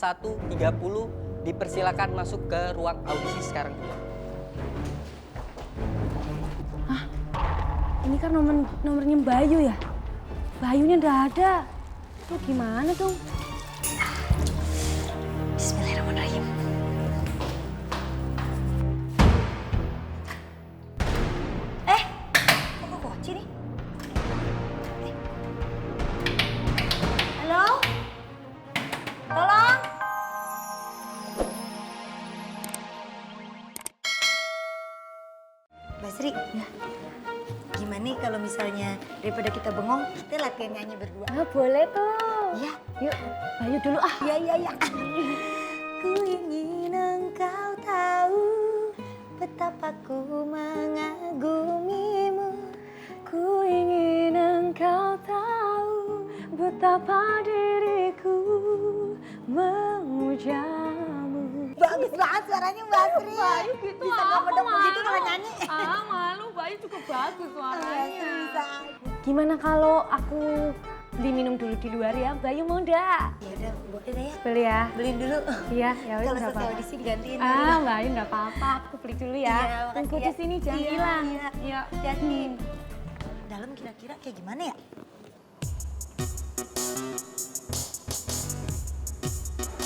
01.30 dipersilakan masuk ke ruang audisi sekarang juga. Hah? Ini kan nomornya Bayu ya? Bayunya nggak ada. Tuh gimana dong? Bismillahirrahmanirrahim. Kok kunci nih? Halo? Tolong? Basri, ya. Gimana nih kalau misalnya daripada kita bengong, kita latihan nyanyi berdua? Ah, boleh tuh. Iya. Yuk, Bayu dulu ah. Iya. Ku ingin engkau tahu betapa ku mengagumimu. Ku ingin engkau tahu betapa diriku memujamu. Bagus banget suaranya Basri. Bayu gitu, bisa aku ngomong begitu malu. kalau nyanyi. Malu, Bayu juga bagus suaranya. Bisa. Gimana kalau aku beli minum dulu di luar ya? Bayu mau ndak? Ya udah, boleh deh ya. Beli ya? Beliin dulu. Iya, ya wis Kalau nggak selesai apa-apa. audisi digantiin. Bayu nggak apa-apa, aku beli dulu ya. Iya, makasih Tunggu ya. di sini jangan Iya, hilang. iya. Iya. Hati-hati. Dalam kira-kira kayak gimana ya?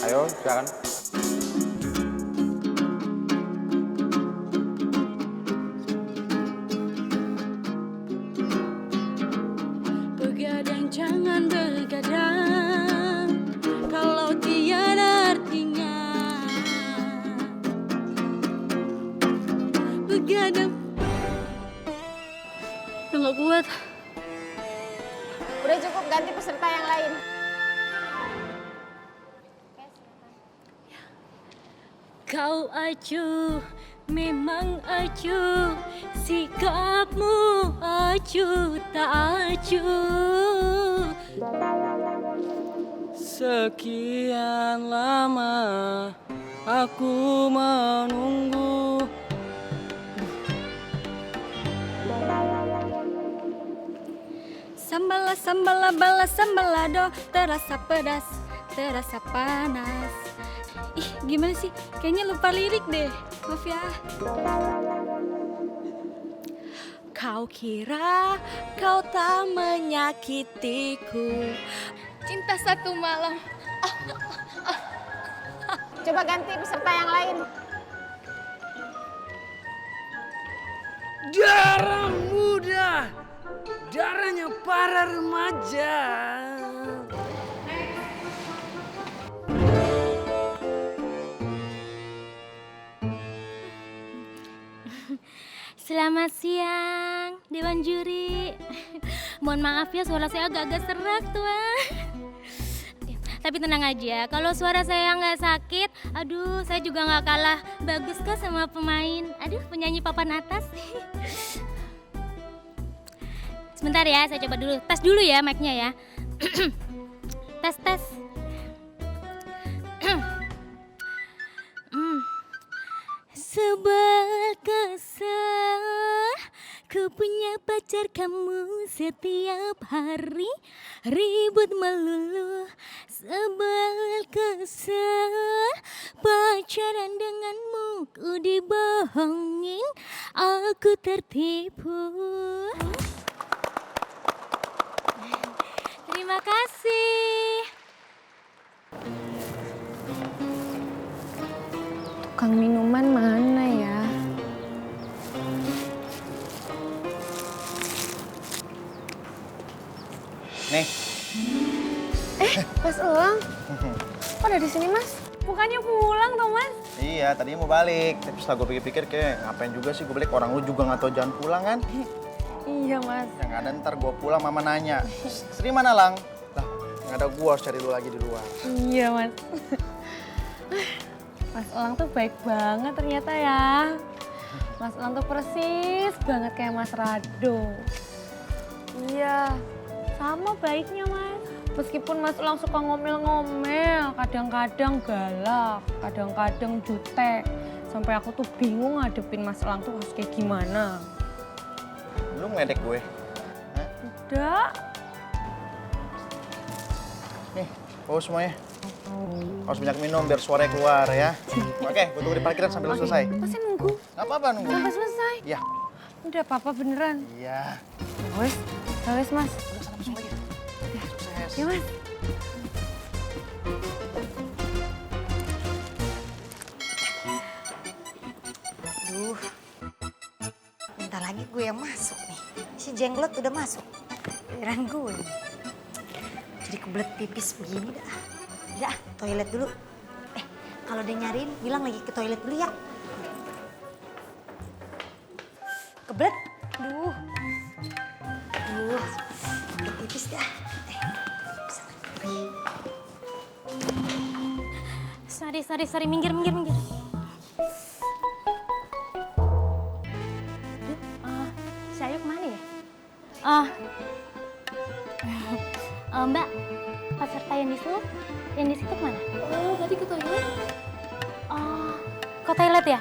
Ayo, silakan. Begadang jangan begadang kalau tiada artinya. Begadang. Udah gak kuat. Udah cukup, ganti peserta yang lain. Kau acuh, memang acuh, sikapmu acuh tak acuh. Sekian lama aku menunggu. Sambala sambala bala sambalado, terasa pedas, terasa panas. Ih, gimana sih? Kayaknya lupa lirik deh. Maaf ya. Kau kira kau tak menyakitiku. Cinta satu malam. Coba ganti peserta yang lain. Darah muda, darahnya para remaja. Selamat siang, Dewan Juri. Mohon maaf ya, suara saya agak-agak serak tuan. Tapi tenang aja, kalau suara saya nggak sakit, aduh saya juga nggak kalah bagus kok sama pemain. Aduh, penyanyi papan atas. Sebentar ya, saya coba dulu. Tes dulu ya mic-nya ya. Tes. Sebel kesel, ku punya pacar kamu setiap hari ribut melulu. Sebel kesel, pacaran denganmu ku dibohongin, aku tertipu. Terima kasih. Tukang minuman mana ya? Nih, Mas Elang, kok ada di sini Mas? Bukannya pulang dong Mas? iya tadinya mau balik. Tapi setelah gue pikir-pikir kayak ngapain juga sih gue balik. Orang lu juga nggak tahu jalan pulang kan. Iya Mas. Yang ada ntar gue pulang mama nanya, Sri mana Lang? Lah, nggak ada gue harus cari lu lagi di luar. Iya Mas. Mas Elang tuh baik banget ternyata ya. Mas Elang tuh persis banget kayak Mas Rado. Iya, sama baiknya Mas. Meskipun Mas Elang suka ngomel-ngomel, kadang-kadang galak, kadang-kadang jutek. Sampai aku tuh bingung ngadepin Mas Elang tuh harus kayak gimana. Lu ngedek gue? Hah? Udah. Nih, bawa semuanya. Harus banyak minum biar suaranya keluar ya. Oke, gue tunggu di parkiran sampai lo selesai. Pasti nunggu Gak apa-apa nunggu. sampai selesai. Iya. Udah papa beneran. Iya. Wes, mas. Udah sana masuk lagi. Sukses. Ya mas. Aduh, bentar lagi gue yang masuk nih. Si Jenglot udah masuk. Giliran gue nih. Jadi kebelet pipis begini dah. Udah, toilet dulu. Kalau dia nyariin, bilang lagi ke toilet dulu ya. Kebelet. Aduh. Kebelet pipis dah. Sorry, minggir. Si Ayu kemana ya? Mbak, peserta yang di situ kemana? Oh, tadi ke toilet. Oh, ke toilet ya?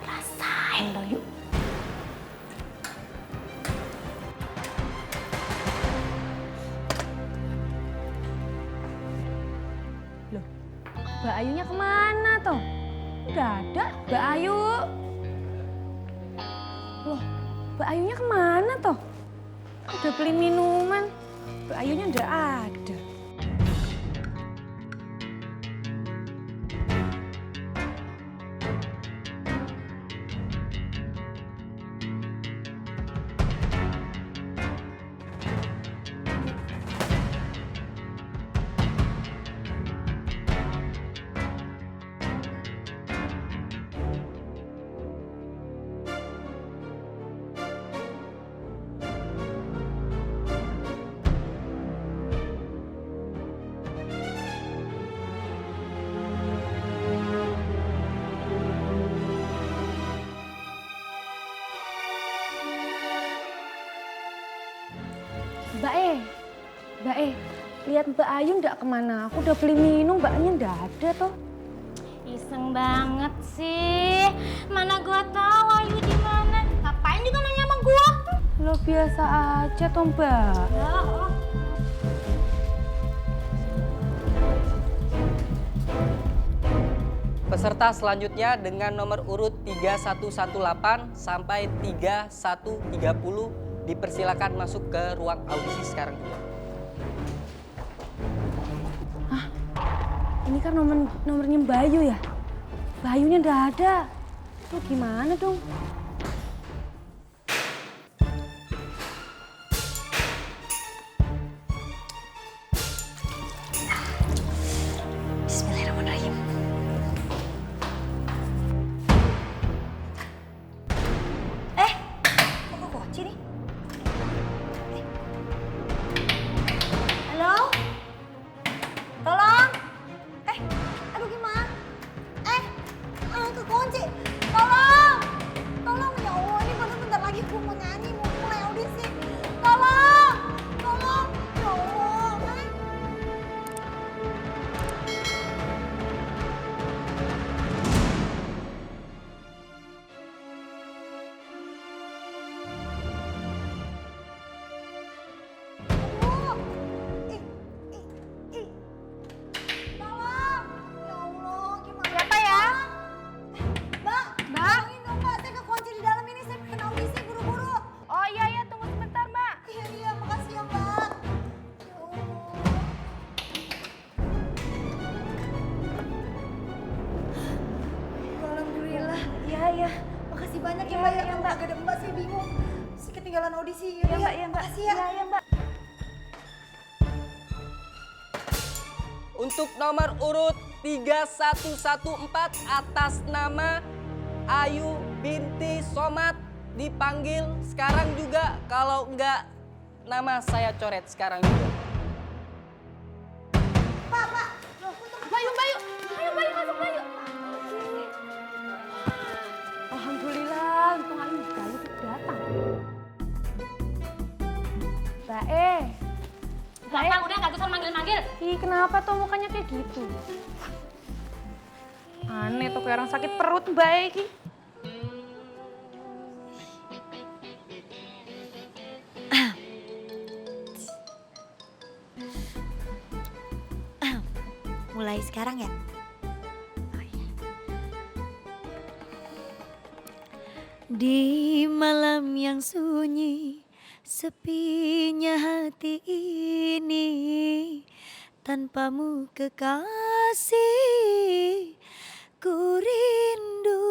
Rasain lo yuk. Mbak Ayunya kemana toh? Nggak ada, Mbak Ayu. Loh, Mbak Ayunya kemana toh? Udah beli minuman, Mbak Ayunya nggak ada. Mbak E, lihat Mbak Ayu nggak kemana? Aku udah beli minum, Mbaknya nggak ada toh. Iseng banget sih. Mana gua tahu Ayu di mana. Ngapain juga nanya sama gua? Lo biasa aja toh Mbak. Ya, oh. Peserta selanjutnya dengan nomor urut 3118 sampai 3130 dipersilakan masuk ke ruang audisi sekarang juga. Ini kan nomornya Mbak Ayu ya? Mbak Ayunya nggak ada. Tuh gimana dong? Bismillahirrahmanirrahim. Kok kunci nih? Halo? Tolong? Aduh gimana? Kekunci. Tolong! Tolong ya Allah, ini baru bentar lagi gue mau nyanyi, mau mulai audisi. Tolong! Tolong! Ya Allah, Tolong! Ya Allah, gimana? Siapa ya? Mbak, tolongin dong Mbak, saya kekunci di dalam ini, saya pengen audisi buru-buru. Oh iya, tunggu sebentar, Mbak. Iya, makasih ya Mbak. Ya Allah. Alhamdulillah, iya. Makasih banyak ya Mbak, ya Mbak. Gak ada Mbak, saya bingung. Si ketinggalan audisi. Iya Mbak, iya Mbak. Makasih ya. Iya Mbak. Untuk nomor urut 3114 atas nama Ayu binti Somat dipanggil sekarang juga. Kalau enggak, nama saya coret sekarang juga. Bayu masuk Bayu. Alhamdulillah, untung Ayu Bayu datang. Gampang udah gak usah manggil-manggil. Ih, kenapa tuh mukanya kayak gitu? Aneh tuh kayak orang sakit perut Mbak Eki. Mulai sekarang ya? Di malam yang sunyi, sepinya hati ini, tanpamu kekasih, ku rindu.